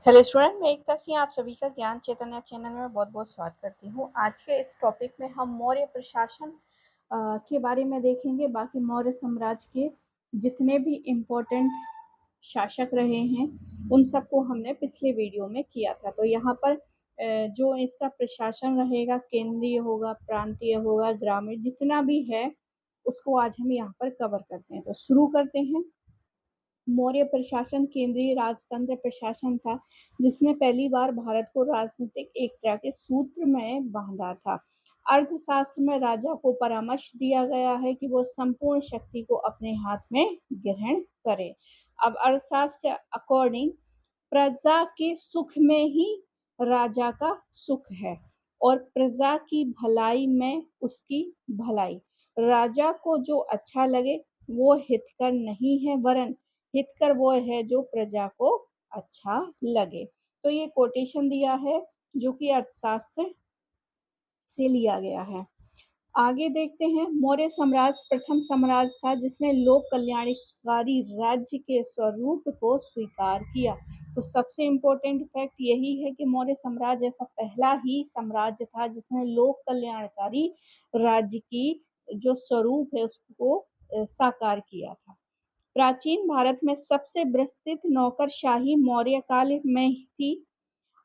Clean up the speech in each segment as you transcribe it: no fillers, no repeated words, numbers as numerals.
Hello student, मैं एकता सिंह आप सभी का ज्ञान चैतन्य चैनल में बहुत-बहुत स्वागत करती हूँ। आज के इस टॉपिक में हम मौर्य प्रशासन के बारे में देखेंगे। बाकी मौर्य साम्राज्य के जितने भी इम्पोर्टेंट शासक रहे हैं, उन सबको हमने पिछले वीडियो में किया था। तो यहाँ पर जो इसका प्रशासन रहेगा, केंद्रीय होगा, प्रांतीय होगा, ग्रामीण जितना भी है, उसको आज हम यहाँ पर कवर करते हैं। तो शुरू करते हैं। मौर्य प्रशासन केंद्रीय राजतंत्र प्रशासन था, जिसने पहली बार भारत को राजनीतिक एकता के सूत्र में बांधा था। अर्थशास्त्र में राजा को परामर्श दिया गया है कि वो संपूर्ण शक्ति को अपने हाथ में ग्रहण करे। अब अर्थशास्त्र के अकॉर्डिंग प्रजा के सुख में ही राजा का सुख है और प्रजा की भलाई में उसकी भलाई। राजा को जो अच्छा लगे वो हितकर नहीं है, वरन हितकर वो है जो प्रजा को अच्छा लगे। तो ये कोटेशन दिया है जो कि अर्थशास्त्र से लिया गया है। आगे देखते हैं। मौर्य साम्राज्य प्रथम साम्राज्य था जिसने लोक कल्याणकारी राज्य के स्वरूप को स्वीकार किया। तो सबसे इम्पोर्टेंट फैक्ट यही है कि मौर्य साम्राज्य ऐसा पहला ही साम्राज्य था जिसने लोक कल्याणकारी राज्य की जो स्वरूप है उसको साकार किया था। प्राचीन भारत में सबसे विस्तृत नौकरशाही मौर्य काल में थी।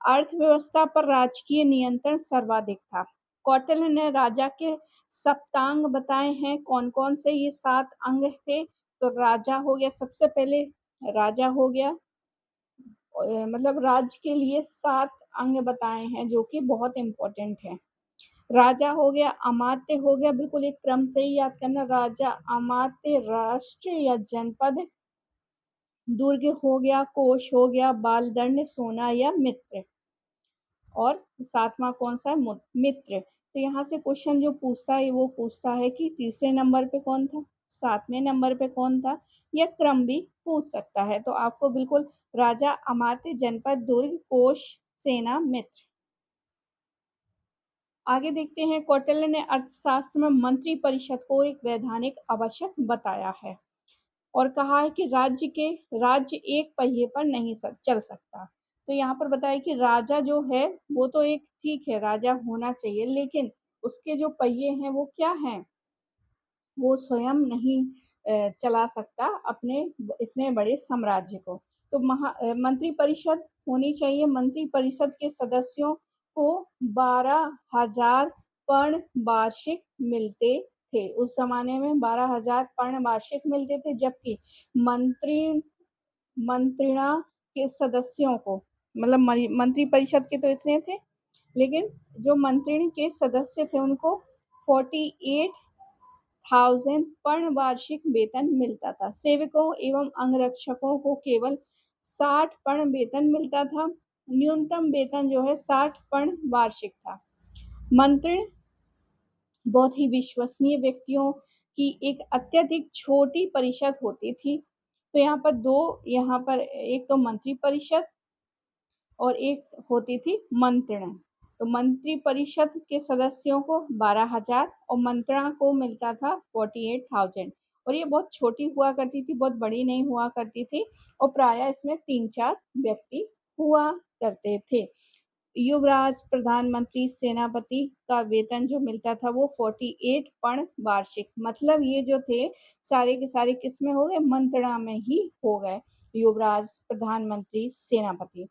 अर्थव्यवस्था पर राजकीय नियंत्रण सर्वाधिक था। कौटिल्य ने राजा के सप्तांग बताए हैं। कौन कौन से ये 7 अंग थे? तो राजा हो गया, सबसे पहले राजा हो गया। मतलब राज्य के लिए 7 अंग बताए हैं जो कि बहुत इम्पोर्टेंट है। राजा हो गया, अमात्य हो गया, बिल्कुल एक क्रम से ही याद करना। राजा, अमात्य, राष्ट्र या जनपद, दुर्ग हो गया, कोष हो गया, बालदंड, सोना या मित्र। और 7वां कौन सा है? मित्र। तो यहाँ से क्वेश्चन जो पूछता है वो पूछता है कि तीसरे नंबर पे कौन था, 7वें नंबर पे कौन था, या क्रम भी पूछ सकता है। तो आपको बिल्कुल राजा, अमात्य, जनपद, दुर्ग, कोष, सेना, मित्र। आगे देखते हैं। कौटिल्य ने अर्थशास्त्र में मंत्री परिषद को एक वैधानिक आवश्यक बताया है और कहा है कि राज्य एक पहिए पर नहीं चल सकता। तो यहाँ पर बताया कि राजा जो है वो तो एक ठीक है, राजा होना चाहिए, लेकिन उसके जो पहिए हैं वो क्या हैं? वो स्वयं नहीं चला सकता अपने इतने बड़े साम्राज्य को। तो मंत्री परिषद होनी चाहिए। मंत्री परिषद के सदस्यों को 12,000 पर्ण वार्षिक मिलते थे। उस जमाने में 12,000 पर्ण वार्षिक मिलते थे, जबकि मंत्री मंत्रिणा के सदस्यों को, मतलब मंत्री परिषद के तो इतने थे, लेकिन जो मंत्रिण के सदस्य थे उनको 48,000 पर्ण वार्षिक वेतन मिलता था। सेवकों एवं अंगरक्षकों को केवल 60 पर्ण वेतन मिलता था। न्यूनतम वेतन जो है 60 पर्ण वार्षिक था। मंत्रिण बहुत ही विश्वसनीय व्यक्तियों की एक अत्यधिक छोटी परिषद होती थी। तो यहाँ पर दो, यहाँ पर एक तो मंत्री परिषद और एक होती थी मंत्रणा। तो मंत्री परिषद के सदस्यों को 12,000 और मंत्रणा को मिलता था 48,000। और ये बहुत छोटी हुआ करती थी, बहुत बड़ी नहीं हुआ करती थी, और प्रायः इसमें 3-4 व्यक्ति हुआ करते थे। युवराज, प्रधानमंत्री, सेनापति का वेतन जो मिलता था वो 48 पर्ण वार्षिक। मतलब ये जो थे सारे के सारे किसमें हो गए? मंत्रणा में ही हो गए। युवराज, प्रधानमंत्री, सेनापति।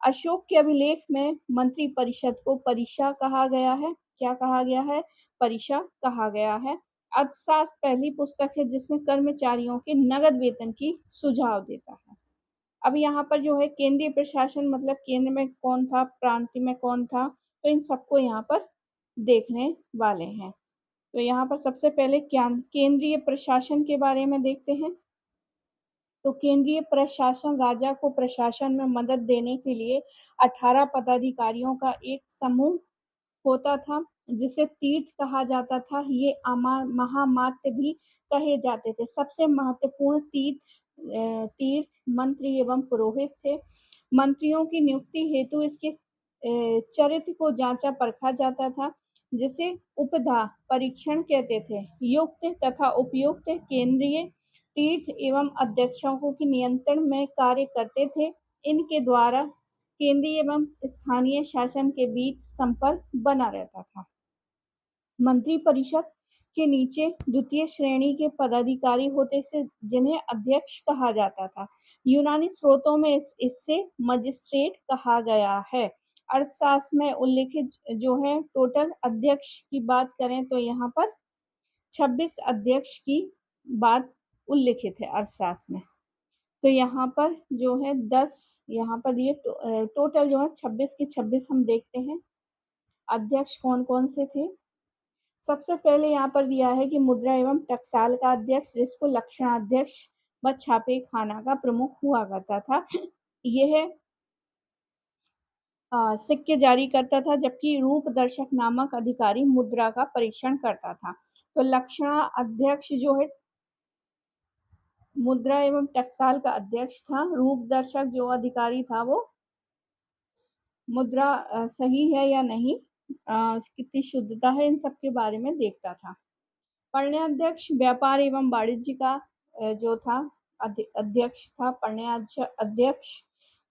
अशोक के अभिलेख में मंत्री परिषद को परिषा कहा गया है। क्या कहा गया है? परिषा कहा गया है। अर्थशास्त्र पहली पुस्तक है जिसमें कर्मचारियों के नगद वेतन की सुझाव देता है। अब यहाँ पर जो है केंद्रीय प्रशासन, मतलब केंद्र में कौन था, प्रांत में कौन था, तो इन सबको यहाँ पर देखने वाले हैं। तो यहाँ पर सबसे पहले केंद्रीय प्रशासन के बारे में देखते हैं। तो केंद्रीय प्रशासन राजा को प्रशासन में मदद देने के लिए 18 पदाधिकारियों का एक समूह होता था, जिसे तीर्थ कहा जाता था। ये महामात्य भी कहे जाते थे। सबसे महत्वपूर्ण तीर्थ मंत्री एवं पुरोहित थे। मंत्रियों की नियुक्ति हेतु इसके चरित्र को जांचा परखा जाता था, जिसे उपधा परीक्षण कहते थे। युक्त तथा उपयुक्त केंद्रीय तीर्थ एवं अध्यक्षों की नियंत्रण में कार्य करते थे। इनके द्वारा केंद्रीय एवं स्थानीय शासन के बीच संपर्क बना रहता था। मंत्रिपरिषद के नीचे द्वितीय श्रेणी के पदाधिकारी होते थे जिन्हें अध्यक्ष कहा जाता था। यूनानी स्रोतों में इससे मजिस्ट्रेट कहा गया है। अर्थशास्त्र में उल्लिखित जो है टोटल अध्यक्ष की बात करें तो यहाँ पर 26 अध्यक्ष की बात उल्लिखित है अर्थशास्त्र में। तो यहाँ पर जो है 10 यहाँ पर ये टोटल जो है 26 के 26 हम देखते हैं। अध्यक्ष कौन-कौन से थे? सबसे पहले यहाँ पर दिया है कि मुद्रा एवं टकसाल का अध्यक्ष जिसको लक्षणाध्यक्ष व छापे खाना का प्रमुख हुआ करता था। यह सिक्के जारी करता था जबकि रूपदर्शक नामक अधिकारी मुद्रा का परीक्षण करता था। तो लक्षणाध्यक्ष जो है मुद्रा एवं टकसाल का अध्यक्ष था। रूपदर्शक जो अधिकारी था वो मुद्रा सही है या नहीं, कितनी शुद्धता है, इन सब के बारे में देखता था। पण्याध्यक्ष व्यापार एवं वाणिज्य का जो था अध्यक्ष था अध्यक्ष।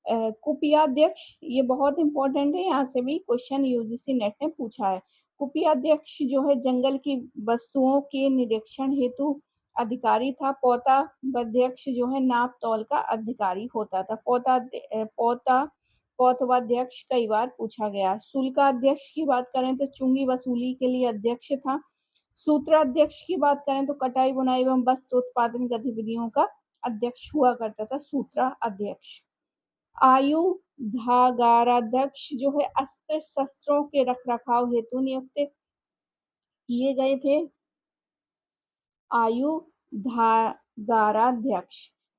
कुपियाध्यक्ष ये बहुत इंपॉर्टेंट है, यहाँ से भी क्वेश्चन यूजीसी नेट ने पूछा है। कुपियाध्यक्ष जो है जंगल की वस्तुओं के निरीक्षण हेतु अधिकारी था। पौताध्यक्ष जो है नाप तौल का अधिकारी होता था। पौतवाध्यक्ष कई बार पूछा गया। शुल्काध्यक्ष की बात करें तो चुंगी वसूली के लिए अध्यक्ष था। सूत्राध्यक्ष की बात करें तो कटाई बुनाई एवं वस्त्र उत्पादन गतिविधियों का अध्यक्ष हुआ करता था सूत्राध्यक्ष। आयुधागाराध्यक्ष जो है अस्त्र शस्त्रों के रखरखाव हेतु नियुक्त किए गए थे। आयुधागाराध्यक्ष।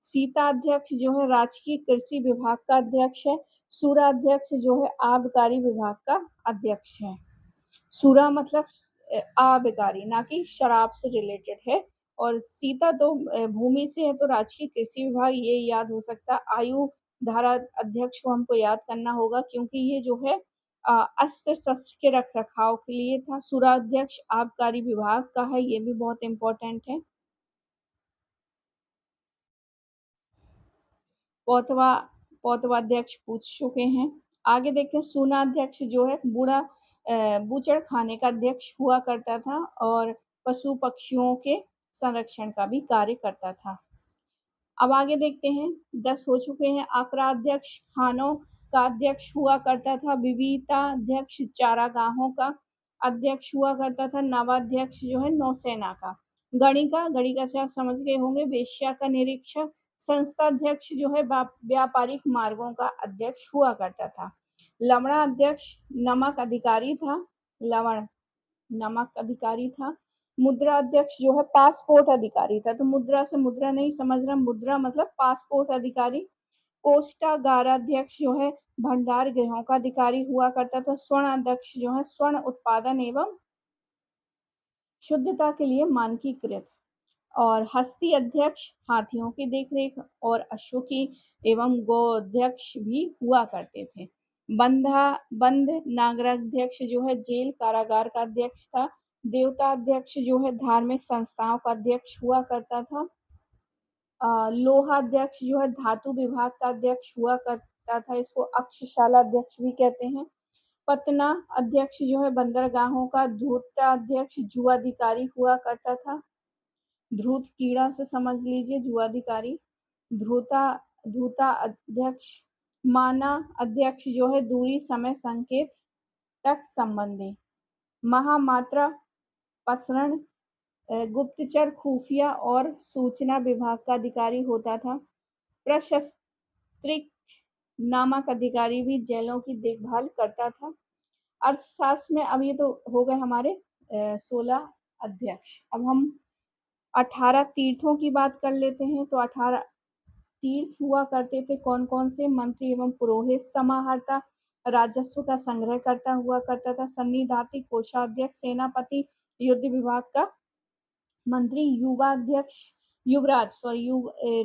सीताध्यक्ष जो है राजकीय कृषि विभाग का अध्यक्ष है। सूराध्यक्ष जो है आबकारी विभाग का अध्यक्ष है। सूरा मतलब आबकारी, ना कि शराब से रिलेटेड है। और सीता तो भूमि से है तो राजकीय कृषि विभाग, ये याद हो सकता है। आयु धारा अध्यक्ष को हमको याद करना होगा क्योंकि ये जो है अस्त्र शस्त्र के रख रखाव के लिए था। सूराध्यक्ष आबकारी विभाग का है, ये भी बहुत इंपॉर्टेंट है। पौतवाध्यक्ष पूछ चुके हैं। आगे देखते हैं सूनाध्यक्ष जो है बूचड़ खाने का अध्यक्ष हुआ करता था और पशु पक्षियों के संरक्षण का भी कार्य करता था। अब आगे देखते हैं 10 हो चुके हैं। आक्राध्यक्ष खानों का अध्यक्ष हुआ करता था। विविताध्यक्ष चारागाहों का अध्यक्ष हुआ करता था। नवाध्यक्ष जो है नौसेना का। गणिका से आप समझ गए होंगे, वेश्या का निरीक्षक। संस्थाध्यक्ष जो है व्यापारिक मार्गों का अध्यक्ष हुआ करता था। लवणाध्यक्ष नमक अधिकारी था। लवण नमक अधिकारी था। मुद्रा अध्यक्ष जो है पासपोर्ट अधिकारी था। तो मुद्रा से मुद्रा नहीं समझना, मुद्रा मतलब पासपोर्ट अधिकारी। कोष्टागाराध्यक्ष जो है भंडार गृहों का अधिकारी हुआ करता था। स्वर्ण अध्यक्ष जो है स्वर्ण उत्पादन एवं शुद्धता के लिए मानकीकृत। और हस्ती अध्यक्ष हाथियों की देखरेख और अश्वों की एवं गोध्यक्ष भी हुआ करते थे। बंध नागराध्यक्ष जो है जेल कारागार का अध्यक्ष था। देवता अध्यक्ष जो है धार्मिक संस्थाओं का अध्यक्ष हुआ करता था। लोहाध्यक्ष जो है धातु विभाग का अध्यक्ष हुआ करता था, इसको अक्षशाला अध्यक्ष भी कहते हैं। पतना अध्यक्ष जो है बंदरगाहों का। धूताध्यक्ष जुआधिकारी हुआ करता था। ध्रुत कीड़ा से समझ लीजिए जुआधिकारी। धूता अध्यक्ष। माना अध्यक्ष जो है दूरी समय संकेत तक संबंधी। महामात्रा प्रसरण गुप्तचर खुफिया और सूचना विभाग का अधिकारी होता था। प्रशस्त्रिक नामक अधिकारी भी जेलों की देखभाल करता था। अर्थशास्त्र में अब ये तो हो गए हमारे 16 अध्यक्ष। अब हम 18 तीर्थों की बात कर लेते हैं। तो 18 तीर्थ हुआ करते थे कौन कौन से? मंत्री एवं पुरोहित, समाहर्ता, राजस्व का संग्रह करता हुआ करता था, सन्निधाती, कोषाध्यक्ष, सेनापति, युद्ध विभाग का मंत्री, युवराज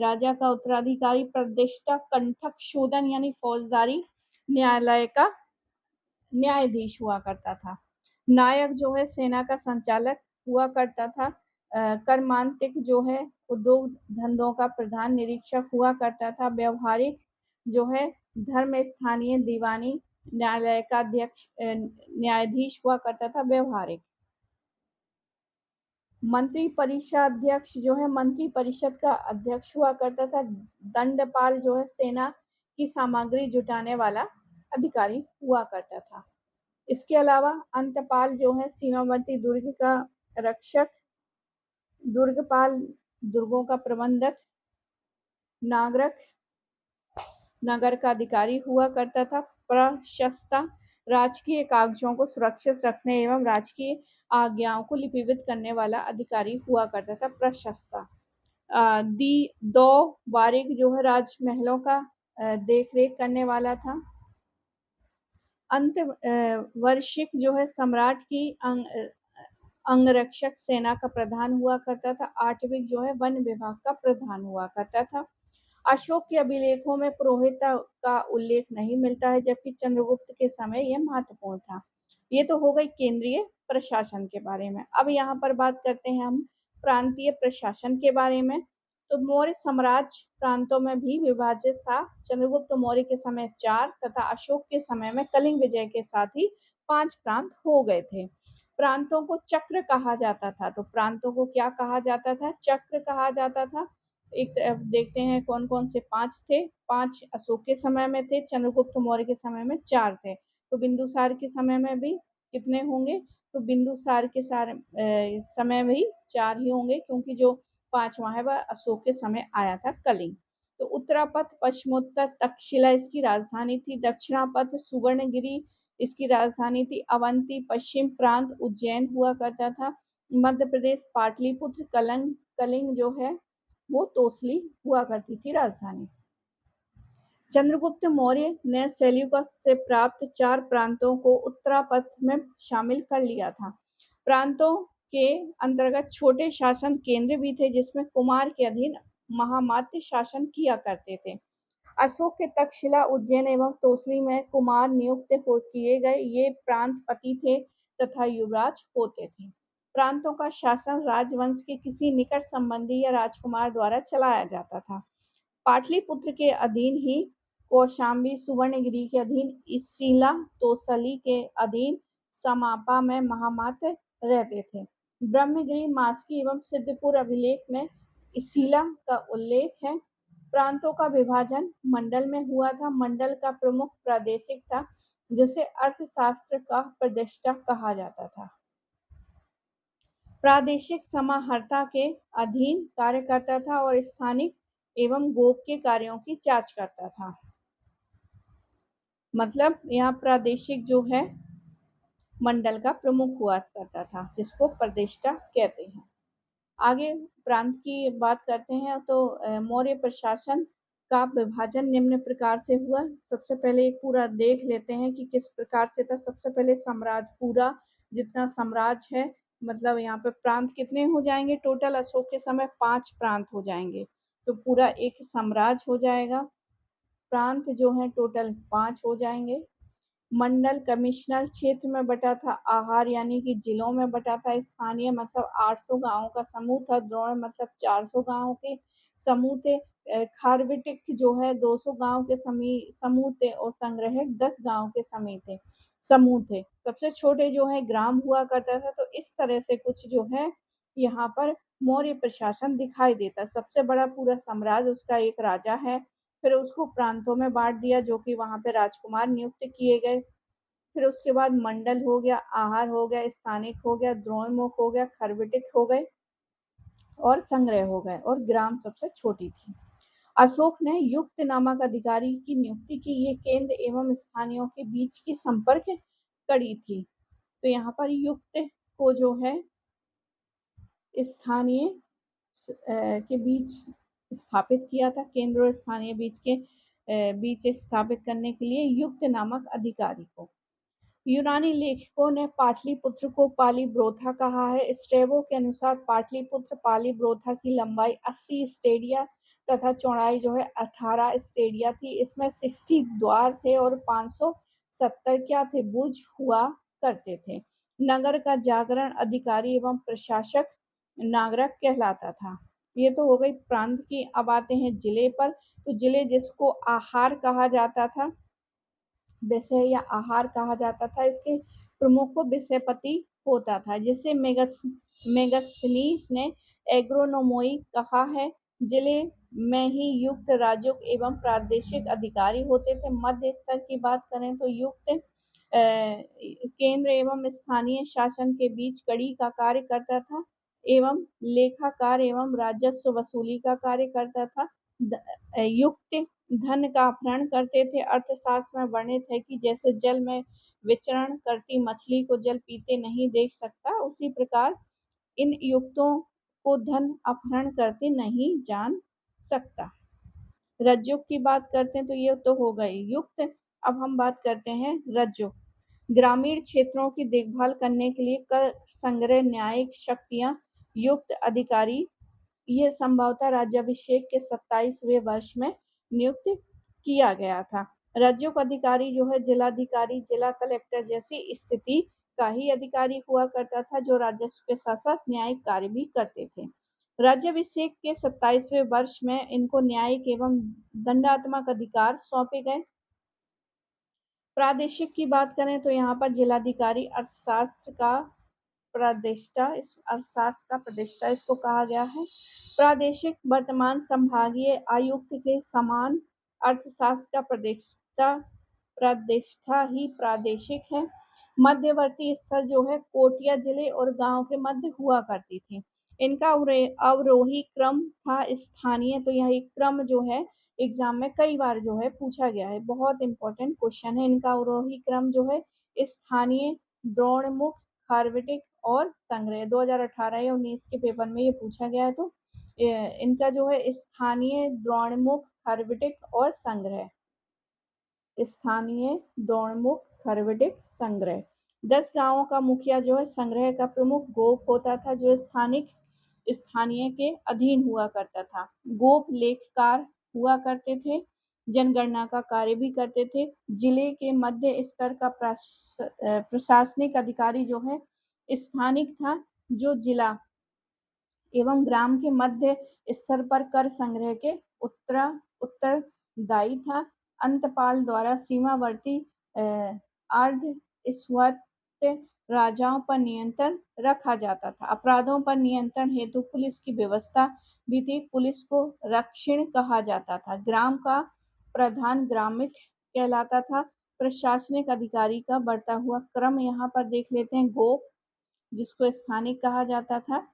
राजा का उत्तराधिकारी, प्रतिष्ठा, कंठक शोधन यानी फौजदारी न्यायालय का न्यायाधीश हुआ करता था। नायक जो है सेना का संचालक हुआ करता था। कर्मांतिक जो है उद्योग धंधों का प्रधान निरीक्षक हुआ करता था। व्यवहारिक जो है धर्म स्थानीय दीवानी न्यायालय का अध्यक्ष न्यायाधीश हुआ करता था। व्यवहारिक मंत्रिपरिषदाध्यक्ष जो है मंत्री परिषद का अध्यक्ष हुआ करता था। दंडपाल जो है सेना की सामग्री जुटाने वाला अधिकारी हुआ करता था। इसके अलावा अंतपाल जो है सीमावर्ती दुर्ग का रक्षक, दुर्गपाल दुर्गों का प्रबंधक, नागरक नगर का अधिकारी हुआ करता था। प्रशस्ता राजकीय कागजों को सुरक्षित रखने एवं राजकीय आज्ञाओं को लिपिबद्ध करने वाला अधिकारी हुआ करता था। प्रशस्ता दी दो वारिक जो है राजमहलों का देख रेख करने वाला था। अंत वर्षिक जो है सम्राट की अंगरक्षक सेना का प्रधान हुआ करता था। आठविक जो है वन विभाग का प्रधान हुआ करता था। अशोक के अभिलेखों में पुरोहित का उल्लेख नहीं मिलता है, जबकि चंद्रगुप्त के समय यह महत्वपूर्ण था। ये तो हो गई केंद्रीय प्रशासन के बारे में। अब यहाँ पर बात करते हैं हम प्रांतीय प्रशासन के बारे में। तो मौर्य साम्राज्य प्रांतों में भी विभाजित था। चंद्रगुप्त मौर्य के समय 4 तथा अशोक के समय में कलिंग विजय के साथ ही 5 प्रांत हो गए थे। प्रांतों को चक्र कहा जाता था। तो प्रांतों को क्या कहा जाता था? चक्र कहा जाता था। एक तरफ देखते हैं कौन कौन से 5 थे। 5 अशोक के समय में थे, चंद्रगुप्त मौर्य के समय में 4 थे। तो बिंदुसार के समय में भी कितने होंगे? तो बिंदुसार के समय में ही 4 ही होंगे, क्योंकि जो 5वां है वह अशोक के समय आया था, कलिंग। तो उत्तरापथ पश्चिमोत्तर तक्षशिला इसकी राजधानी थी। दक्षिणापथ सुवर्णगिरी इसकी राजधानी थी। अवंती पश्चिम प्रांत उज्जैन हुआ करता था। मध्य प्रदेश पाटलिपुत्र, कलिंग जो है वो तोसली हुआ करती थी राजधानी। चंद्रगुप्त मौर्य ने सेल्यूकस से प्राप्त 4 प्रांतों को उत्तरापथ में शामिल कर लिया था। प्रांतों के अंतर्गत छोटे शासन केंद्र भी थे, जिसमें कुमार के अधीन महामात्य शासन किया करते थे। अशोक के तक्षशिला, उज्जैन एवं तोसली में कुमार नियुक्त किए गए। ये प्रांत पति थे तथा युवराज होते थे। प्रांतों का शासन राजवंश के किसी निकट संबंधी या राजकुमार द्वारा चलाया जाता था। पाटलिपुत्र के अधीन ही कौशाम्बी, सुवर्णगिरी के अधीन इसिला, तोसली के अधीन समापा में महामात्र रहते थे। ब्रह्मगिरी, मास्की एवं सिद्धपुर अभिलेख में इसिला का उल्लेख है। प्रांतों का विभाजन मंडल में हुआ था। मंडल का प्रमुख प्रादेशिक था, जिसे अर्थशास्त्र का प्रतिष्ठा कहा जाता था। प्रादेशिक समाहर्ता के अधीन कार्य करता था और स्थानिक एवं गोप के कार्यों की जांच करता था। मतलब यहाँ प्रादेशिक जो है मंडल का प्रमुख हुआ करता था, जिसको प्रतिष्ठा कहते हैं। आगे प्रांत की बात करते हैं। तो मौर्य प्रशासन का विभाजन निम्न प्रकार से हुआ। सबसे पहले एक पूरा देख लेते हैं कि किस प्रकार से था। सबसे पहले साम्राज्य, पूरा जितना साम्राज्य है, मतलब यहाँ पे प्रांत कितने हो जाएंगे टोटल? अशोक के समय 5 प्रांत हो जाएंगे, तो पूरा एक साम्राज्य हो जाएगा। प्रांत जो है टोटल 5 हो जाएंगे। मंडल कमिश्नर क्षेत्र में बटा था। आहार यानी कि जिलों में बटा था। स्थानीय मतलब 800 गांवों का समूह था। द्रोण मतलब 400 गांवों के समूह थे। खारविटिक जो है 200 गांव के समूह थे और संग्रहक 10 गांव के समूह थे। सबसे छोटे जो है ग्राम हुआ करता था। तो इस तरह से कुछ जो है यहाँ पर मौर्य प्रशासन दिखाई देता। सबसे बड़ा पूरा साम्राज्य, उसका एक राजा है। फिर उसको प्रांतों में बांट दिया, जो कि वहां पे राजकुमार नियुक्त किए गए। फिर उसके बाद मंडल हो गया, आहार हो गया, स्थानिक हो गया, द्रोणमुख हो गया, खरविटिक हो गए और संग्रह हो गए, और ग्राम सबसे छोटी थी। अशोक ने युक्त नामक अधिकारी की नियुक्ति की। ये केंद्र एवं स्थानीयों के बीच की संपर्क कड़ी थी। तो यहाँ पर युक्त को जो है स्थानीय के बीच स्थापित किया था। केंद्र और स्थानीय बीच स्थापित करने के लिए युक्त नामक अधिकारी को। यूनानी लेखकों ने पाटलिपुत्र को पालीब्रोथा कहा है। स्ट्रैबो के अनुसार पाटलिपुत्र पालीब्रोथा की लंबाई 80 स्टेडिया तथा चौड़ाई जो है 18 स्टेडिया थी। इसमें 60 द्वार थे और 570 क्या थे? बुर्ज हुआ करते थे। नगर का जागरण अधिकारी एवं प्रशासक नागरक कहलाता था। ये तो हो गई प्रांत की। अब आते हैं जिले पर। तो जिले जिसको आहार कहा जाता था, विषय या आहार कहा जाता था, इसके प्रमुख को विषयपति होता था, जिसे मेगास्थनीज ने एग्रोनोमोई कहा है। जिले में ही युक्त राजस्व एवं प्रादेशिक अधिकारी होते थे। मध्य स्तर की बात करें तो युक्त केंद्र एवं स्थानीय शासन के बीच कड़ी का कार्य करता था एवं लेखाकार एवं राजस्व वसूली का कार्य करता था। युक्त धन का अपहरण करते थे। अर्थशास्त्र में वर्णित है कि जैसे जल में विचरण करती मछली को जल पीते नहीं देख सकता, उसी प्रकार इन युक्तों को धन अपहरण करते नहीं जान सकता। रज्जुक की बात करते हैं तो ये तो हो गई युक्त। अब हम बात करते हैं रज्जुक। ग्रामीण क्षेत्रों की देखभाल करने के लिए कर संग्रह न्यायिक शक्तियां युक्त अधिकारी, ये संभवतः राज्याभिषेक के 27वें वर्ष में नियुक्त किया गया था। रज्जुक अधिकारी जो है जिलाधिकारी, जिला कलेक्टर जैसी स्थिति का ही अधिकारी हुआ करता था, जो राजस्व के साथ साथ न्यायिक कार्य भी करते थे। राज्याभिषेक के 27वें वर्ष में इनको न्यायिक एवं दंडात्मक अधिकार सौंपे गए। प्रादेशिक की बात करें तो यहाँ पर जिलाधिकारी अर्थशास्त्र का प्रतिष्ठा, इस अर्थशास्त्र का प्रतिष्ठा इसको कहा गया है। प्रादेशिक वर्तमान संभागीय आयुक्त के समान अर्थशास्त्र का प्रतिष्ठा ही प्रादेशिक है। मध्यवर्ती स्तर जो है कोटिया जिले और गांव के मध्य हुआ करती थी। इनका अवरोही क्रम था स्थानीय, तो यह एक क्रम जो है एग्जाम में कई बार जो है पूछा गया है, बहुत इंपॉर्टेंट क्वेश्चन है। इनका अवरोही क्रम जो है स्थानीय, द्रोणमुख, खार्विटिक और संग्रह। 2018 या 19 के पेपर में ये पूछा गया है। तो इनका जो है स्थानीय, द्रोणमुख, खार्विटिक और संग्रह। स्थानीय, द्रोणमुख, खार्विटिक, संग्रह। 10 गांवों का मुखिया जो है संग्रह का प्रमुख गोप होता था, जो स्थानीय के अधीन हुआ करता था। गोप लेखकार हुआ करते थे, जनगणना का कार्य भी करते थे। जिले के मध्य स्तर का प्रशासनिक अधिकारी जो है स्थानिक था, जो जिला एवं ग्राम के मध्य स्तर पर कर संग्रह के उत्तरदायी था। अंतपाल द्वारा सीमावर्ती अर्ध स्वत राजाओं पर नियंत्रण रखा जाता था। अपराधों पर नियंत्रण हेतु पुलिस की व्यवस्था भी थी। पुलिस को रक्षिण कहा जाता था। ग्राम का प्रधान ग्रामिक कहलाता था। प्रशासनिक अधिकारी का बढ़ता हुआ क्रम यहाँ पर देख लेते हैं। गोप, जिसको स्थानिक कहा जाता था।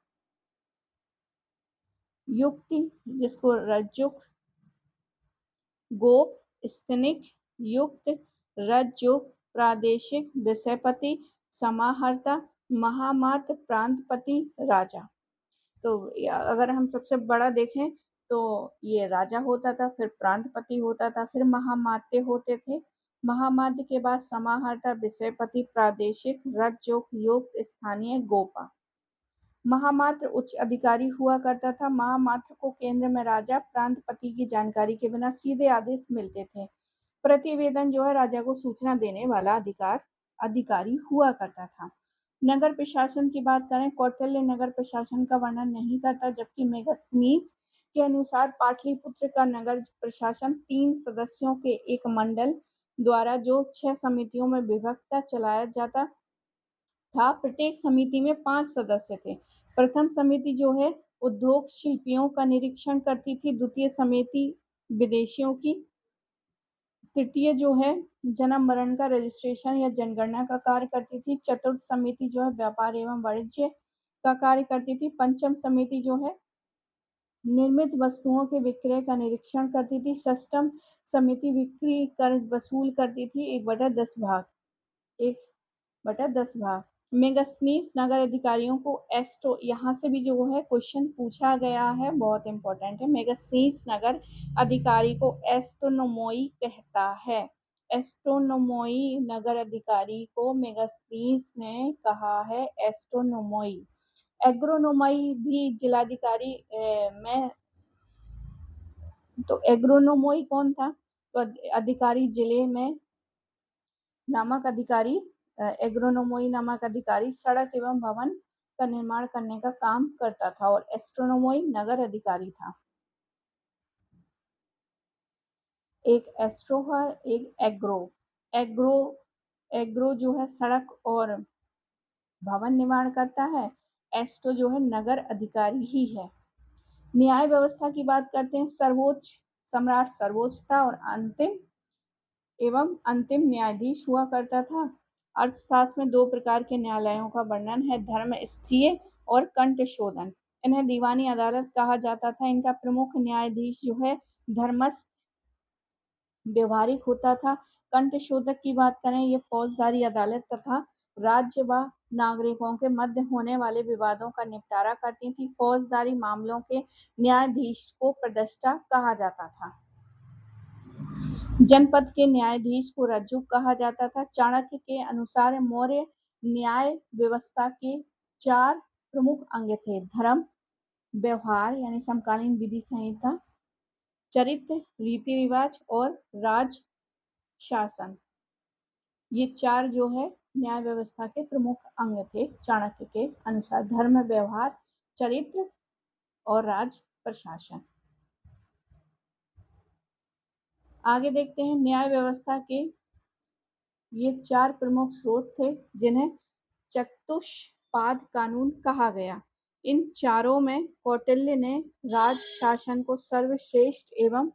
युक्ति, जिसको रज्जुक, गोप, स्थानिक, युक्त, रज्जुक, प्रादेशिक, विषयपति, समाहर्ता, महामात्र, प्रांतपति, राजा। तो अगर हम सबसे बड़ा देखें तो ये राजा होता था, फिर प्रांतपति होता था, फिर महामात्य होते थे। महामात्य के बाद समाहर्ता, विषयपति, प्रादेशिक, रज्जुक, युक्त, स्थानीय, गोपा। महामात्र उच्च अधिकारी हुआ करता था। महामात्र को केंद्र में राजा, प्रांतपति की जानकारी के बिना सीधे आदेश मिलते थे। प्रतिवेदन जो है राजा को सूचना देने वाला अधिकारी हुआ करता था। नगर प्रशासन की बात करें, कौटिल्य नगर प्रशासन का वर्णन नहीं करता, जबकि मेगास्थनीज के अनुसार पाटलिपुत्र का नगर प्रशासन 3 सदस्यों के एक मंडल द्वारा जो 6 समितियों में विभक्त चलाया जाता था। प्रत्येक समिति में 5 सदस्य थे। प्रथम समिति जो है उद्योग शिल्पियों का निरीक्षण करती थी। द्वितीय समिति विदेशियों की। तृतीय जो है जन्म मरण का रजिस्ट्रेशन या जनगणना का कार्य करती थी। चतुर्थ समिति जो है व्यापार एवं वाणिज्य का कार्य करती थी। पंचम समिति जो है निर्मित वस्तुओं के विक्रय का निरीक्षण करती थी। षष्ठम समिति बिक्री कर वसूल करती थी 1/10 भाग। 1/10 भाग। मेगास्थनीज नगर अधिकारियों को एस्टो, यहाँ से भी जो है क्वेश्चन पूछा गया है, बहुत इंपॉर्टेंट है। मेगास्थनीज नगर अधिकारी को एस्टोनोमोई कहता है। एस्टोनोमोई नगर अधिकारी को मेगास्थनीज ने कहा है एस्टोनोमोई। एग्रोनोमोई भी जिलाधिकारी में, तो एग्रोनोमोई कौन था? तो अधिकारी जिले में नामक अधिकारी, एग्रोनोमोई नामक अधिकारी सड़क एवं भवन का निर्माण करने का काम करता था और एस्ट्रोनोमोई नगर अधिकारी था। एक एस्ट्रो है, एक एग्रो। एग्रो एग्रो जो है सड़क और भवन निर्माण करता है। एस्ट्रो जो है नगर अधिकारी ही है। न्याय व्यवस्था की बात करते हैं। सर्वोच्च सम्राट सर्वोच्च था और अंतिम न्यायाधीश हुआ करता था। अर्थशास्त्र में दो प्रकार के न्यायालयों का वर्णन है, धर्मस्थीय और कंठशोधन। इन्हें दीवानी अदालत कहा जाता था। इनका प्रमुख न्यायाधीश जो है धर्मस्थ व्यवहारिक होता था। कंठशोधक की बात करें, ये फौजदारी अदालत तथा राज्य व नागरिकों के मध्य होने वाले विवादों का निपटारा करती थी। फौजदारी मामलों के न्यायाधीश को प्रदष्टा कहा जाता था। जनपद के न्यायाधीश को रज्जुक कहा जाता था। चाणक्य के अनुसार मौर्य न्याय व्यवस्था के 4 प्रमुख अंग थे: धर्म, व्यवहार यानी समकालीन विधि संहिता, चरित्र, रीति रिवाज और राज शासन। ये 4 जो है न्याय व्यवस्था के प्रमुख अंग थे चाणक्य के अनुसार: धर्म, व्यवहार, चरित्र और राज प्रशासन। आगे देखते हैं न्याय व्यवस्था के ये 4 प्रमुख स्रोत थे जिन्हें चतुष्पाद कानून कहा गया। इन चारों में कौटिल्य ने राज शासन को सर्वश्रेष्ठ एवं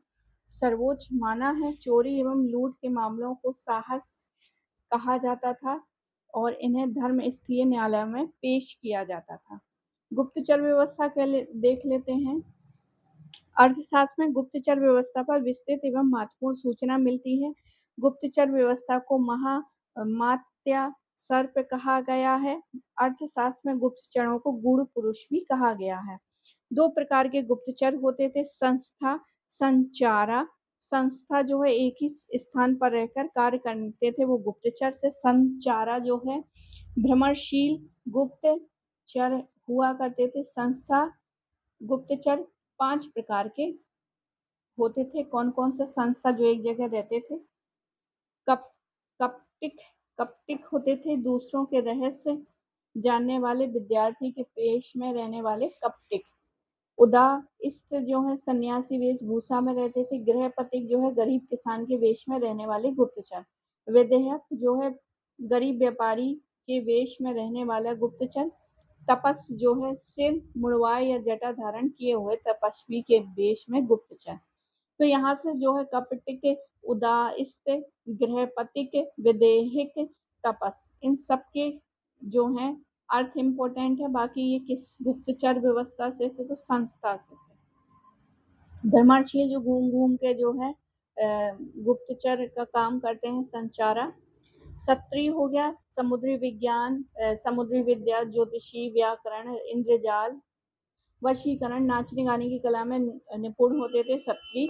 सर्वोच्च माना है। चोरी एवं लूट के मामलों को साहस कहा जाता था और इन्हें धर्मस्थीय न्यायालय में पेश किया जाता था। गुप्तचर व्यवस्था के देख लेते हैं। अर्थशास्त्र में गुप्तचर व्यवस्था पर विस्तृत एवं महत्वपूर्ण सूचना मिलती है। गुप्तचर व्यवस्था को महामात्या सर्प कहा गया है। अर्थशास्त्र में गुप्तचरों को गूढ़ पुरुष भी कहा गया है। 2 प्रकार के गुप्तचर होते थे: संस्था, संचारा। संस्था जो है एक ही स्थान पर रहकर कार्य करते थे, वो गुप्तचर से। संचारा जो है भ्रमणशील गुप्तचर हुआ करते थे। संस्था गुप्तचर 5 प्रकार के होते थे। कौन कौन से संस्था जो एक जगह रहते थे? कप कप्टिक कप्टिक होते थे, दूसरों के रहस्य जानने वाले, विद्यार्थी के पेश में रहने वाले कप्टिक। उदासित जो है सन्यासी वेशभूषा में रहते थे। गृहपतिक जो है गरीब किसान के वेश में रहने वाले गुप्तचर। विदेहक जो है गरीब व्यापारी के वेश में रहने वाला गुप्तचर। तपस जो है सिर मुड़वाए या जटा धारण किए हुए तपस्वी के वेश में गुप्तचर। तो यहाँ से जो है कपटिक, उदासित, गृहपतिक, विदेहिक, तपस, इन सबके जो हैं अर्थ इम्पोर्टेंट है। बाकी ये किस गुप्तचर व्यवस्था से थे? तो संस्था से थे। धर्मशील जो घूम घूम के जो है गुप्तचर का काम करते हैं, संचारा। क्षत्रिय हो गया समुद्री विज्ञान, समुद्री विद्या, ज्योतिषी, व्याकरण, इंद्रजाल, वशीकरण, नाचने गाने की कला में निपुण होते थे क्षत्रिय।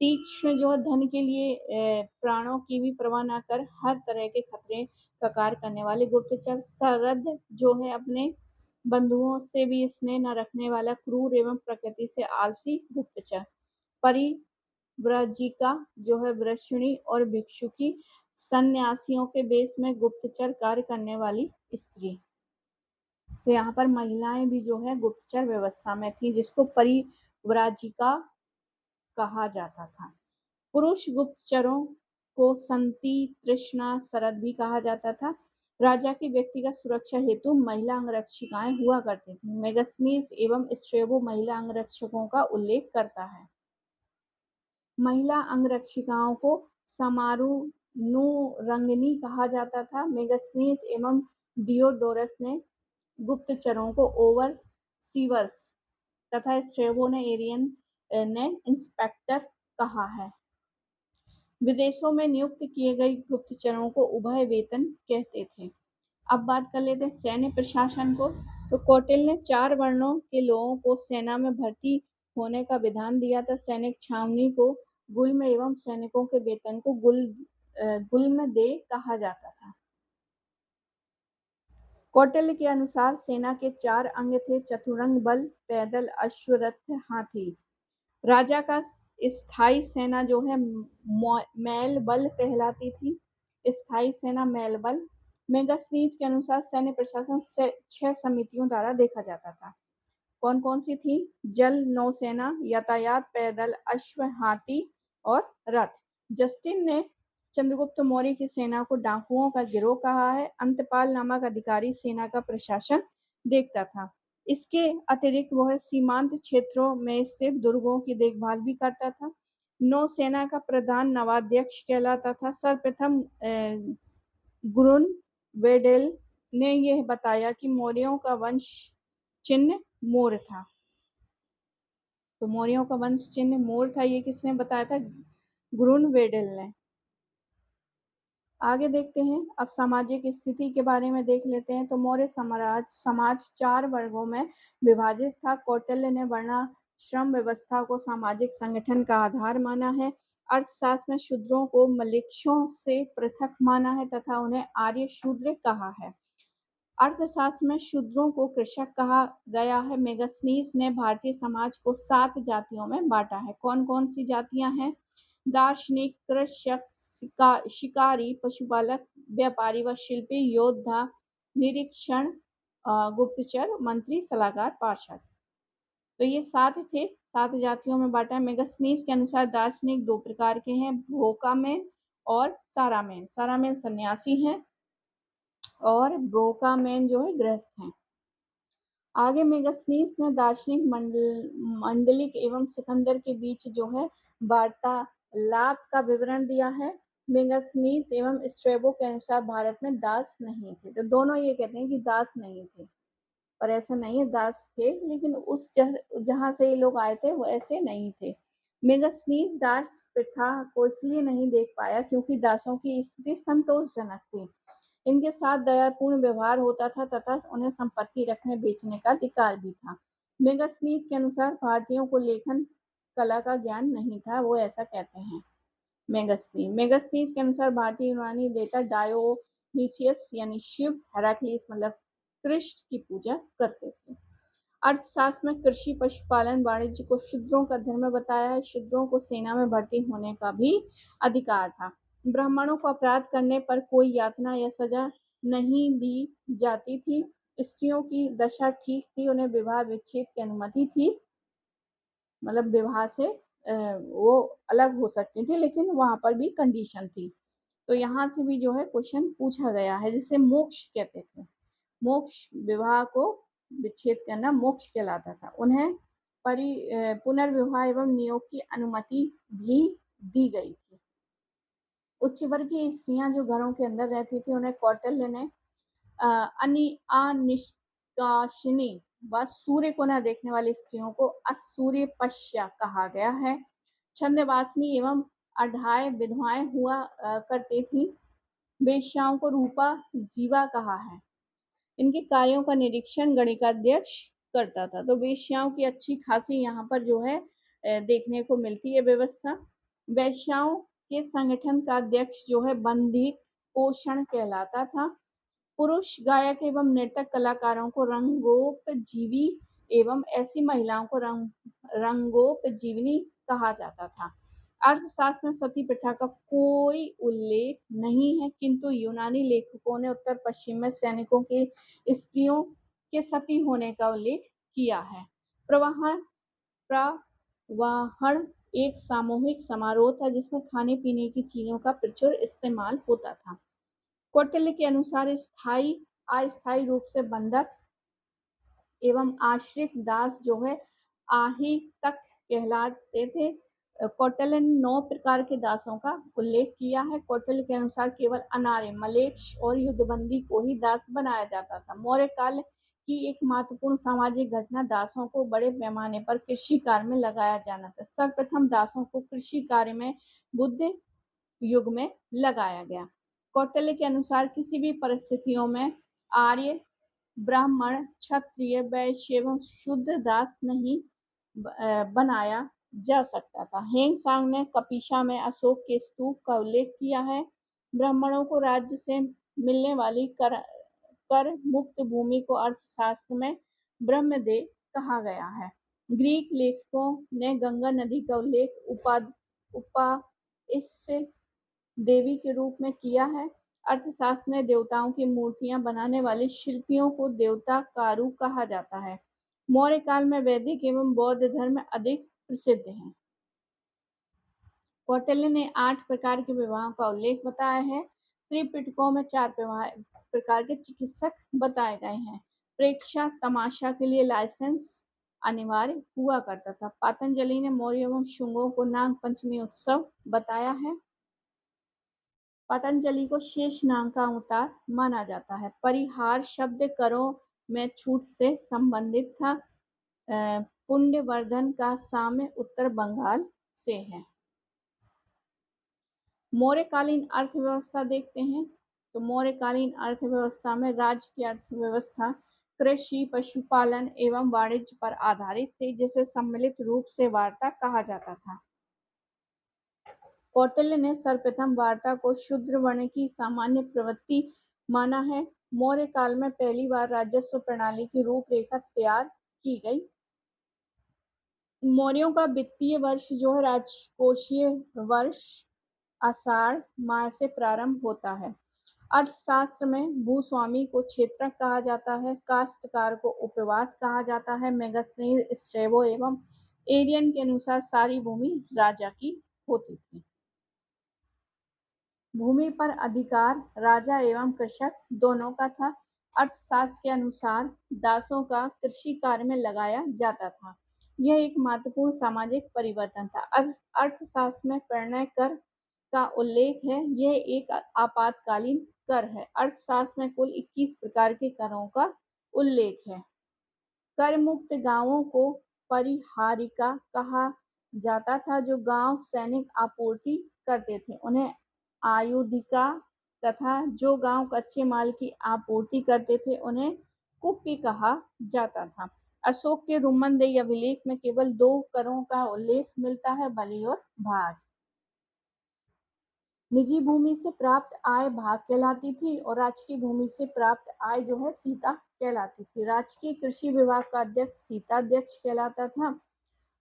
तीक्ष्ण जो है धन के लिए प्राणों की भी परवाह न कर हर तरह के खतरे का कार्य करने वाले गुप्तचर। सरद जो है अपने बंधुओं से भी स्नेह न रखने वाला क्रूर एवं प्रकृति से आलसी गुप्तचर। परिव्राजिका जो है वृषणी और भिक्षुकी, सन्यासियों के वेश में गुप्तचर कार्य करने वाली स्त्री। तो यहाँ पर महिलाएं भी जो है गुप्तचर व्यवस्था में थी, जिसको परिव्राजिका कहा जाता था। पुरुष गुप्तचरों को संति, तृष्णा, शरद भी कहा जाता था। राजा की व्यक्तिगत सुरक्षा हेतु महिला अंगरक्षिकाएं हुआ करती थी। मेगस्थनीज एवं स्ट्रेबो महिला अंगरक्षकों का उल्लेख करता है। महिला अंगरक्षिकाओं को समारुनुरंगिनी कहा जाता था। मेगस्थनीज एवं डियोडोरस ने गुप्तचरों को ओवरसीवर्स तथा स्ट्रेबो ने एरियन ने इंस्पेक्टर कहा है। विदेशों में नियुक्त किए गए गुप्तचरों को उभय वेतन कहते थे। अब बात कर लेते हैं सैन्य प्रशासन को। तो कौटिल्य ने 4 वर्णों के लोगों को सेना में भर्ती होने का विधान दिया था। सैनिक छावनी को गुल्म एवं सैनिकों के वेतन को गुल्म दे कहा जाता था। कौटिल्य के अनुसार सेना के 4 अंग थे: चतुरंग बल, पैदल, अश्व, रथ, हाथी। राजा का स्थायी सेना जो है मैल बल कहलाती थी। स्थायी सेना मैल बल। मेगस्थनीज के अनुसार सैन्य प्रशासन 6 समितियों द्वारा देखा जाता था। कौन कौन सी थी? जल नौसेना, यातायात, पैदल, अश्व, हाथी और रथ। जस्टिन ने चंद्रगुप्त मौर्य की सेना को डाकुओं का गिरोह कहा है। अंतपाल नामक अधिकारी सेना का प्रशासन देखता था। इसके अतिरिक्त वह सीमांत क्षेत्रों में स्थित दुर्गों की देखभाल भी करता था। नौसेना का प्रधान नवाध्यक्ष कहलाता था। सर्वप्रथम गुरुन वेडेल ने यह बताया कि मौर्यों का वंश चिन्ह मोर था। तो मौर्यों का वंश चिन्ह मोर था, ये किसने बताया था? गुरुन वेडेल ने। आगे देखते हैं, अब सामाजिक स्थिति के बारे में देख लेते हैं। तो मौर्य समाज 4 वर्गों में विभाजित था। कौटिल्य ने वर्णाश्रम व्यवस्था को सामाजिक संगठन का आधार माना है। अर्थशास्त्र में शूद्रों को मलेच्छों से पृथक माना है तथा उन्हें आर्य शूद्र कहा है। अर्थशास्त्र में शूद्रों को कृषक कहा गया है। मेगस्थनीज ने भारतीय समाज को 7 जातियों में बांटा है। कौन-कौन सी जातियां हैं? दार्शनिक, कृषक, शिकारी, पशुपालक, व्यापारी व शिल्पी, योद्धा, निरीक्षण, गुप्तचर, मंत्री, सलाहकार, पार्षद। तो ये 7 थे, 7 जातियों में बांटा है। मेगस्थनीज के अनुसार दार्शनिक 2 प्रकार के हैं, ब्रोकामेन और सारामेन। सारामेन सन्यासी हैं और ब्रोकामेन जो है गृहस्थ हैं। आगे मेगस्थनीज ने दार्शनिक मंडलिक एवं सिकंदर के बीच जो है वार्तालाप का विवरण दिया है। मेगस्थनीज एवं स्ट्रैबो के अनुसार भारत में दास नहीं थे। तो दोनों ये कहते हैं कि दास नहीं थे, पर ऐसा नहीं है, दास थे, लेकिन उस जहां से ये लोग आए थे वो ऐसे नहीं थे। मेगस्थनीज दास प्रथा को इसलिए नहीं देख पाया क्योंकि दासों की स्थिति संतोषजनक थी। इनके साथ दयापूर्ण व्यवहार होता था तथा उन्हें संपत्ति रखने बेचने का अधिकार भी था। मेगस्थनीज के अनुसार भारतीयों को लेखन कला का ज्ञान नहीं था, वो ऐसा कहते हैं। मेगस्थनीज के अनुसार भारतीय यूनानी देवता डायोनिसियस यानी शिव, हेराक्लिस मतलब कृष्ण की पूजा करते थे। अर्थशास्त्र में कृषि, पशुपालन, वाणिज्य को शूद्रों का धर्म बताया है। शूद्रों को सेना में भर्ती होने का भी अधिकार था। ब्राह्मणों को अपराध करने पर कोई यातना या सजा नहीं दी जाती थी। स्त्रियों की दशा ठीक थी, उन्हें विवाह विच्छेद की अनुमति थी, मतलब विवाह से वो अलग हो सकती थी, लेकिन वहां पर भी कंडीशन थी। तो यहाँ से भी जो है क्वेश्चन पूछा गया है, जिसे मोक्ष कहते थे। मोक्ष, विवाह को विच्छेद करना मोक्ष कहलाता था। उन्हें पुनर्विवाह एवं नियोग की अनुमति भी दी गई थी। उच्च वर्ग की स्त्रियां जो घरों के अंदर रहती थी उन्हें कौटिल्य ने अनिष्काशिनी व सूर्य को न देखने वाली स्त्रियों को असूर्य पश्या कहा गया है। छंदवासिनी एवं अढ़ाई विधवाएं हुआ करती थी। वेश्याओं को रूपा जीवा कहा है। इनके कार्यों का निरीक्षण गणिकाध्यक्ष करता था। तो वेश्याओं की अच्छी खासी यहाँ पर जो है देखने को मिलती है व्यवस्था। वेश्याओं के संगठन का अध्यक्ष जो है बंदी पोषण कहलाता था। पुरुष गायक एवं नृत्यक कलाकारों को रंगोपजीवी एवं ऐसी महिलाओं को रंगोपजीविनी कहा जाता था। अर्थशास्त्र में सती प्रथा का कोई उल्लेख नहीं है, किंतु यूनानी लेखकों ने उत्तर पश्चिम में सैनिकों के स्त्रियों के सती होने का उल्लेख किया है। प्रवाहन एक सामूहिक समारोह था जिसमें खाने पीने की चीजों का प्रचुर इस्तेमाल होता था। कौटिल्य के अनुसार स्थायी अस्थायी रूप से बंधक एवं आश्रित दास जो है आहितक कहलाते थे। कौटिल्य ने 9 प्रकार के दासों का उल्लेख किया है। कौटिल्य के अनुसार केवल अनार्य, मलेच्छ और युद्धबंदी को ही दास बनाया जाता था। मौर्य काल की एक महत्वपूर्ण सामाजिक घटना दासों को बड़े पैमाने पर कृषि कार्य में लगाया जाना था। सर्वप्रथम दासों को कृषि कार्य में बुद्ध युग में लगाया गया। कौटिल्य के अनुसार किसी भी परिस्थितियों में आर्य, ब्राह्मण, क्षत्रिय, वैश्य एवं शूद्र दास नहीं बनाया जा सकता था। हेंग सांग ने कपिशा में अशोक के स्तूप का उल्लेख किया है। ब्राह्मणों को राज्य से मिलने वाली कर मुक्त भूमि को अर्थशास्त्र में ब्रह्मदेव कहा गया है। ग्रीक लेखकों ने गंगा नदी का उल्लेख उपा इससे देवी के रूप में किया है। अर्थशास्त्र ने देवताओं की मूर्तियां बनाने वाले शिल्पियों को देवता कारु कहा जाता है। मौर्य काल में वैदिक एवं बौद्ध धर्म अधिक प्रसिद्ध हैं। कौटिल्य ने 8 प्रकार के विवाहों का उल्लेख बताया है। त्रिपिटकों में 4 प्रकार के चिकित्सक बताए गए हैं। प्रेक्षा तमाशा के लिए लाइसेंस अनिवार्य हुआ करता था। पतंजलि ने मौर्य एवं शुंगों को नाग पंचमी उत्सव बताया है। पतंजलि को शेष नाग का अवतार माना जाता है। परिहार शब्द करों में छूट से संबंधित था। पुण्यवर्धन का साम्य उत्तर बंगाल से है। मौर्यकालीन अर्थव्यवस्था देखते हैं। तो मौर्यकालीन अर्थव्यवस्था में राज्य की अर्थव्यवस्था कृषि, पशुपालन एवं वाणिज्य पर आधारित थी, जिसे सम्मिलित रूप से वार्ता कहा जाता था। कौटिल्य ने सर्वप्रथम वार्ता को शूद्र वर्ण की सामान्य प्रवृत्ति माना है। मौर्य काल में पहली बार राजस्व प्रणाली की रूपरेखा तैयार की गई। मौर्यों का वित्तीय वर्ष जो है राजकोषीय वर्ष आषाढ़ माह से प्रारंभ होता है। अर्थशास्त्र में भूस्वामी को क्षेत्रक कहा जाता है। काश्तकार को उपवास कहा जाता है। मेगास्थनीज, स्ट्रैबो एवं एरियन के अनुसार सारी भूमि राजा की होती थी। भूमि पर अधिकार राजा एवं कृषक दोनों का था। अर्थशास्त्र के अनुसार दासों का कृषि कार्य में लगाया जाता था। यह एक महत्वपूर्ण सामाजिक परिवर्तन था। अर्थशास्त्र में परिणय कर का उल्लेख है। यह एक आपातकालीन कर है। अर्थशास्त्र में कुल 21 प्रकार के करों का उल्लेख है। कर मुक्त गांवों को परिहारिका कहा जाता था। जो गांव सैनिक आपूर्ति करते थे उन्हें आयुधिका तथा जो गांव कच्चे माल की आपूर्ति करते थे उन्हें कुप्पी कहा जाता था। अशोक के रुमनदेही अभिलेख में केवल 2 करों का उल्लेख मिलता है, बलि और भाग। निजी भूमि से प्राप्त आय भाग कहलाती थी और राजकीय भूमि से प्राप्त आय जो है सीता कहलाती थी। राजकीय कृषि विभाग का अध्यक्ष सीताध्यक्ष कहलाता था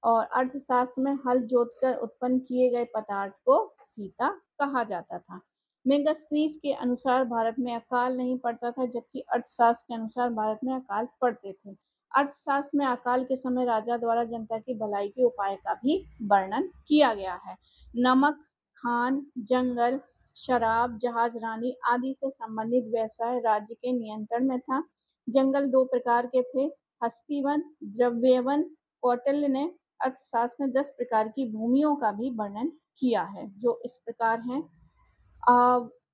और अर्थशास्त्र में हल जोतकर उत्पन्न किए गए पदार्थ को सीता कहा जाता था। मेगास्थनीज के अनुसार भारत में अकाल नहीं पड़ता था, जबकि अर्थशास्त्र के अनुसार भारत में अकाल पड़ते थे। अर्थशास्त्र में अकाल के समय राजा द्वारा जनता की भलाई के उपाय का भी वर्णन किया गया है। नमक, खान, जंगल, शराब, जहाजरानी आदि से संबंधित व्यवसाय राज्य के नियंत्रण में था। जंगल 2 प्रकार के थे, हस्तिवन, द्रव्यवन। कौटिल्य ने अर्थशास्त्र में 10 प्रकार की भूमियों का भी वर्णन किया है, जो इस प्रकार हैं।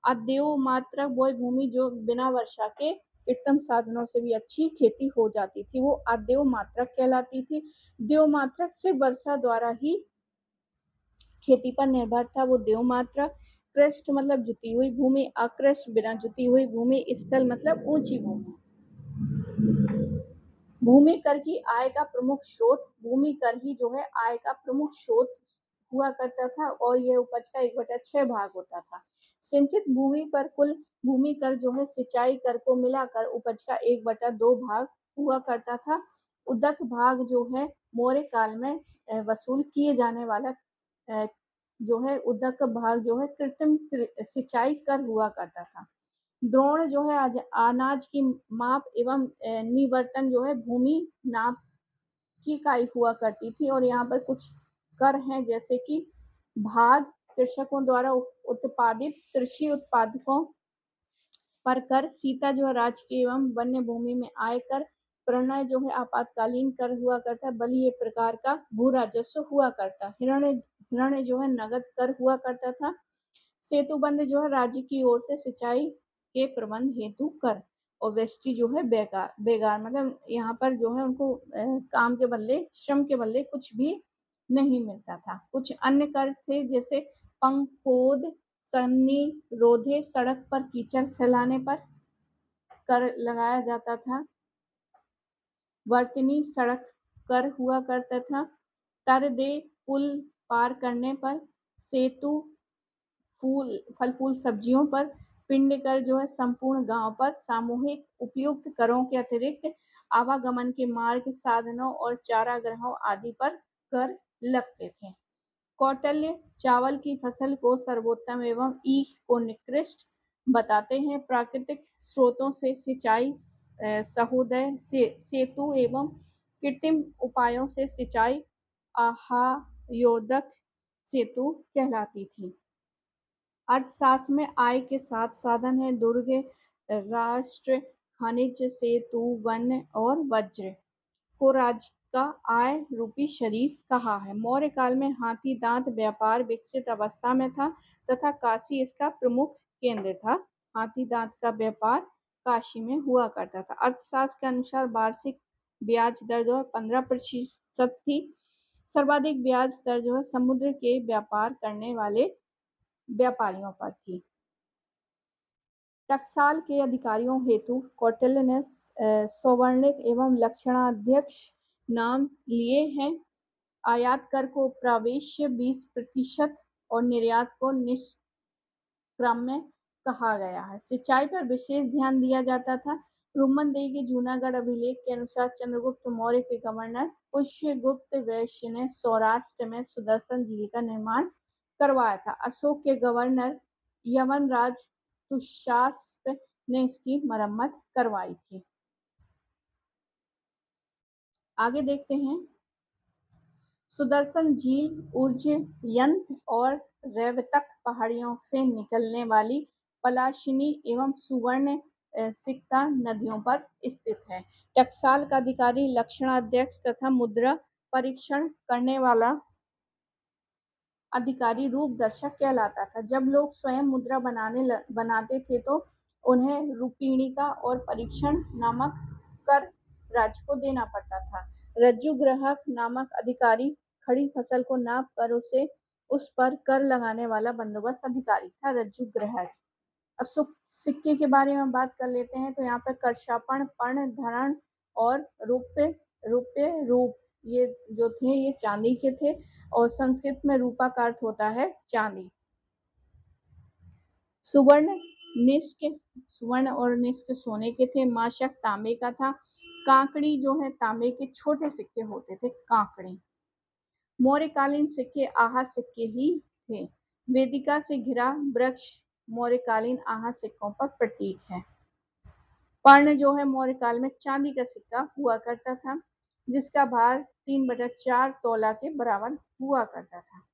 अदेव मात्रक वह भूमि जो बिना वर्षा के कृत्रिम साधनों से भी अच्छी खेती हो जाती थी, वो अदेव मात्रक कहलाती थी। देव मात्रक सिर्फ वर्षा द्वारा ही खेती पर निर्भर था, वो देव मात्रक। कृष्ट मतलब जुती हुई भूमि, अकृष्ट बिना जुती हुई भूमि, स्थल मतलब ऊंची भूमि। भूमि कर की आय का प्रमुख स्रोत, भूमि कर ही जो है आय का प्रमुख स्रोत हुआ करता था और यह उपज का 1/6 भाग होता था। सिंचित भूमि पर कुल भूमि कर जो है सिंचाई कर को मिलाकर उपज का 1/2 भाग हुआ करता था। उदक भाग जो है मौर्य काल में वसूल किए जाने वाला जो है उदक भाग जो है कृत्रिम सिंचाई कर हुआ करता था। द्रोण जो है अनाज की माप एवं निवर्तन जो है भूमि नाप की इकाई हुआ करती थी और यहाँ पर कुछ कर हैं, जैसे कि भाग कृषकों द्वारा उत्पादित कृषि उत्पादकों पर कर, सीता जो है राजकीय एवं वन्य भूमि में आय कर, प्रणय जो है आपातकालीन कर हुआ करता है, बलि ये प्रकार का भू राजस्व हुआ करता, हिरण्य जो है नगद कर हुआ करता था। सेतुबंध जो है राज्य की ओर से सिंचाई के प्रबंध हेतु कर और वेष्टि जो है बेकार बेगार मतलब यहाँ पर जो है उनको काम के बदले श्रम के बदले कुछ भी नहीं मिलता था। कुछ अन्य कर थे जैसे पंकोद, सन्नी, रोधे, सड़क पर कीचड़ फैलाने पर कर लगाया जाता था। वर्तनी सड़क कर हुआ करता था। तर दे पुल पार करने पर। सेतु फल फूल सब्जियों पर। पिंड कर जो है संपूर्ण गांव पर। सामूहिक उपयुक्त करों के अतिरिक्त आवागमन के मार्ग, साधनों और चारागाहों आदि पर कर लगते थे। कौटिल्य चावल की फसल को सर्वोत्तम एवं ईख को निकृष्ट बताते हैं। प्राकृतिक स्रोतों से सिंचाई, सहोदय सेतु एवं कृत्रिम उपायों से सिंचाई, आहायोदक सेतु कहलाती थी। अर्थशास्त्र में आय के 7 साधन हैं: दुर्ग, राष्ट्र, खनिज, सेतु, वन और वज्र को राज्य का आय रूपी शरीर कहा है। मौर्य काल में हाथी दांत व्यापार विकसित अवस्था में था तथा काशी इसका प्रमुख केंद्र था। हाथी दांत का व्यापार काशी में हुआ करता था। अर्थशास्त्र के अनुसार वार्षिक ब्याज दर जो है 15% थी। सर्वाधिक ब्याज दर जो है समुद्र के व्यापार करने वाले व्यापारियों पर थी। टकसाल के अधिकारियों हेतु कौटिल्य ने सौवर्णिक एवं लक्षणाध्यक्ष नाम लिए हैं। आयात कर को प्रवेश्य 20% और निर्यात को निष्क्रम्य कहा गया है। सिंचाई पर विशेष ध्यान दिया जाता था। रोमन देई के जूनागढ़ अभिलेख के अनुसार चंद्रगुप्त मौर्य के गवर्नर पुष्यगुप्त वैश्य ने सौराष्ट्र में सुदर्शन झील का निर्माण करवाया था। अशोक के गवर्नर यवनराज तुषास्प ने इसकी मरम्मत करवाई थी। आगे देखते हैं। सुदर्शन झील उज्जयंत और रेवतक पहाड़ियों से निकलने वाली पलाशिनी एवं सुवर्ण सिक्ता नदियों पर स्थित है। टकसाल का अधिकारी लक्षणाध्यक्ष तथा मुद्रा परीक्षण करने वाला अधिकारी रूप दर्शक कहलाता था। जब लोग स्वयं मुद्रा बनाते थे तो उन्हें रूपिणिका और परीक्षण नामक कर राज्य को देना पड़ता था। रज्जु ग्राहक नामक अधिकारी खड़ी फसल को नाप कर उस पर कर लगाने वाला बंदोबस्त अधिकारी था रज्जु ग्राहक। अब सिक्के के बारे में बात कर लेते हैं। तो यहाँ पर करशापण, पर्ण, धरण और रुप्य रुप्य रूप ये जो थे ये चांदी के थे और संस्कृत में रूपा का अर्थ होता है चांदी। सुवर्ण और निष्क सोने के थे। माशक तांबे का था। कांकड़ी जो है तांबे के छोटे सिक्के होते थे कांकड़ी। मौर्यकालीन सिक्के आहा सिक्के ही थे। वेदिका से घिरा वृक्ष मौर्यकालीन आहा सिक्कों पर प्रतीक है। पर्ण जो है मौर्यकाल में चांदी का सिक्का हुआ करता था जिसका भार 3/4 तोला के बराबर हुआ करता था।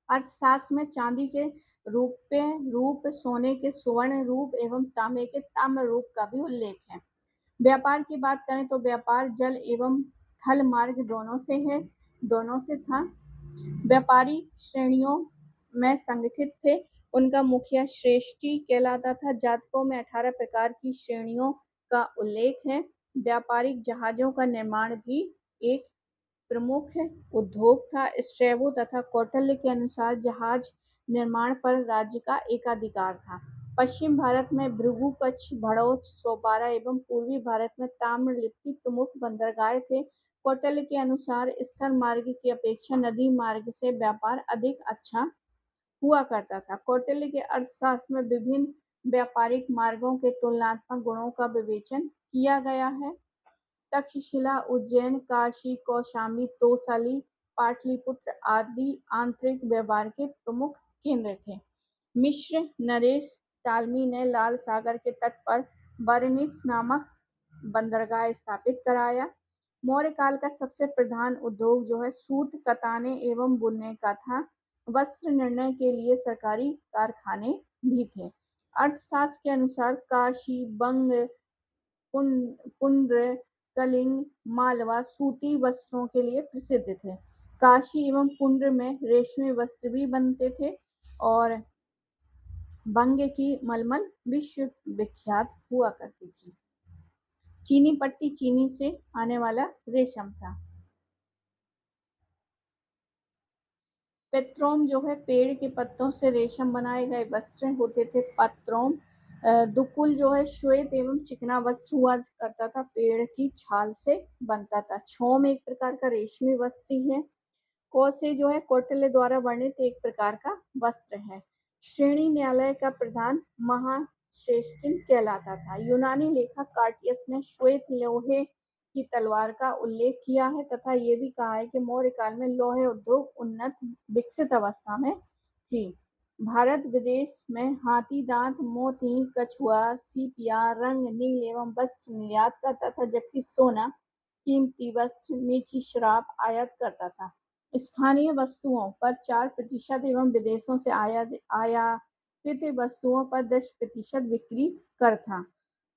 अर्थशास्त्र में चांदी के रुपये रूप, सोने के स्वर्ण रूप एवं तांबे के ताम्र रूप का भी उल्लेख है। व्यापार की बात करें तो व्यापार जल एवं थल मार्ग दोनों से था। व्यापारी श्रेणियों में संगठित थे। उनका मुखिया श्रेष्ठी कहलाता था। जातकों में 18 प्रकार की श्रेणियों का उल्लेख है। व्यापारिक जहाजों का निर्माण भी एक प्रमुख उद्योग था। स्ट्रैबो तथा कौटिल्य के अनुसार जहाज निर्माण पर राज्य का एकाधिकार था। पश्चिम भारत में भृगु, कच्छ, भड़ौच, सोपारा एवं पूर्वी भारत में ताम्रलिप्ति प्रमुख बंदरगाह थे। कौटिल्य के अनुसार स्थल मार्ग की अपेक्षा नदी मार्ग से व्यापार अधिक अच्छा हुआ करता था। कौटिल्य के अर्थशास्त्र में विभिन्न व्यापारिक मार्गों के तुलनात्मक गुणों का विवेचन किया गया है। तक्षशिला, उज्जैन, काशी, कौशाम्बी, तोसाली, पाटलिपुत्र आदि आंतरिक व्यापार के प्रमुख केंद्र थे। मिश्र नरेश टालमी ने लाल सागर के तट पर बरनिस नामक बंदरगाह स्थापित कराया। मौर्य काल का सबसे प्रधान उद्योग जो है सूत, कताने एवं बुनने का था। वस्त्र निर्णय के लिए सरकारी कारखाने भी थे। अर्थशास्त्र के अनुसार काशी, बंग, पुंड्र, कलिंग, मालवा सूती वस्त्रों के लिए प्रसिद्ध थे। काशी एवं पुंड्र में रेशमी वस्त्र भी बनते थे और बंग की मलमल विश्व विख्यात हुआ करती थी। चीनी पट्टी चीनी से आने वाला रेशम था। पेत्रोम जो है पेड़ के पत्तों से रेशम बनाए गए वस्त्र होते थे पत्रोम। दुकुल जो है श्वेत एवं चिकना वस्त्र हुआ करता था, पेड़ की छाल से बनता था। छोम एक प्रकार का रेशमी वस्त्र है। कौसे जो है कौटिल्य द्वारा वर्णित एक प्रकार का वस्त्र है। श्रेणी न्यायालय का प्रधान महाश्रेष्ठिन कहलाता था। यूनानी लेखक कार्टियस ने श्वेत लोहे की तलवार का उल्लेख किया है तथा ये भी कहा है कि मौर्य काल में लोहे उद्योग उन्नत विकसित अवस्था में थी। भारत विदेश में हाथी दांत, मोती, कछुआ, सीपिया, रंग, नील एवं वस्त्र निर्यात करता था जबकि सोना, कीमती वस्त्र, मीठी शराब आयात करता था। स्थानीय वस्तुओं पर 4% एवं विदेशों से आयातित वस्तुओं पर 10% बिक्री कर था।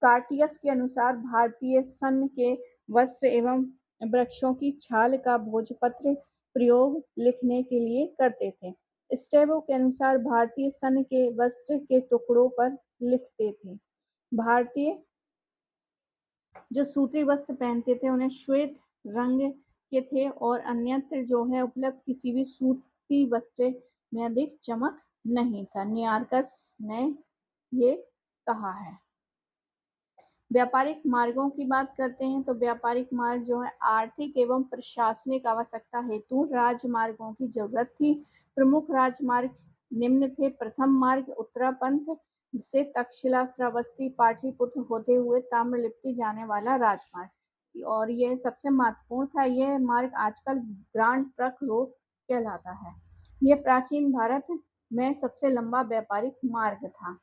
कार्टियस के अनुसार भारतीय सन के वस्त्र एवं वृक्षों की छाल का भोजपत्र प्रयोग लिखने के लिए करते थे। स्टेबो के अनुसार भारतीय सन के वस्त्र के टुकड़ों पर लिखते थे। भारतीय जो सूती वस्त्र पहनते थे उन्हें श्वेत रंग के थे और अन्यत्र जो है उपलब्ध किसी भी सूती वस्त्र में अधिक चमक नहीं था। नियार्कस ने ये कहा है। व्यापारिक मार्गों की बात करते हैं तो व्यापारिक मार्ग जो है आर्थिक एवं प्रशासनिक आवश्यकता हेतु राजमार्गों की जरूरत थी। प्रमुख राजमार्ग निम्न थे। प्रथम मार्ग उत्तरापंथ से तक्षशिला, श्रावस्ती, पाटलिपुत्र होते हुए ताम्रलिप्ति जाने वाला राजमार्ग और यह सबसे महत्वपूर्ण था। यह मार्ग आजकल ग्रांड ट्रंक रोड कहलाता है। यह प्राचीन भारत में सबसे लंबा व्यापारिक मार्ग था।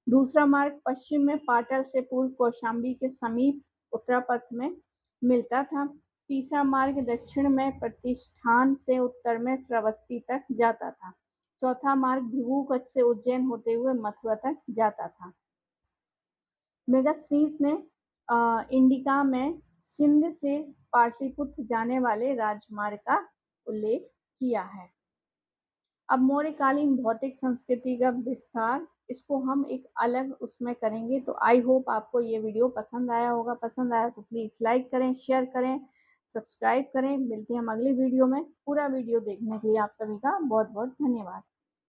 दूसरा मार्ग पश्चिम में पाटल से पूर्व कौशाम्बी के समीप उत्तरापथ में मिलता था। तीसरा मार्ग दक्षिण में प्रतिष्ठान से उत्तर में श्रावस्ती तक जाता था। चौथा मार्ग भृगुकच्छ से उज्जैन होते हुए मथुरा तक जाता था। मेगास्थनीज ने इंडिका में सिंध से पाटलिपुत्र जाने वाले राजमार्ग का उल्लेख किया है। अब मौर्यकालीन भौतिक संस्कृति का विस्तार, इसको हम एक अलग उसमें करेंगे। तो आई होप आपको ये वीडियो पसंद आया होगा। पसंद आया तो प्लीज़ लाइक करें, शेयर करें, सब्सक्राइब करें। मिलते हैं हम अगली वीडियो में। पूरा वीडियो देखने के लिए आप सभी का बहुत बहुत धन्यवाद।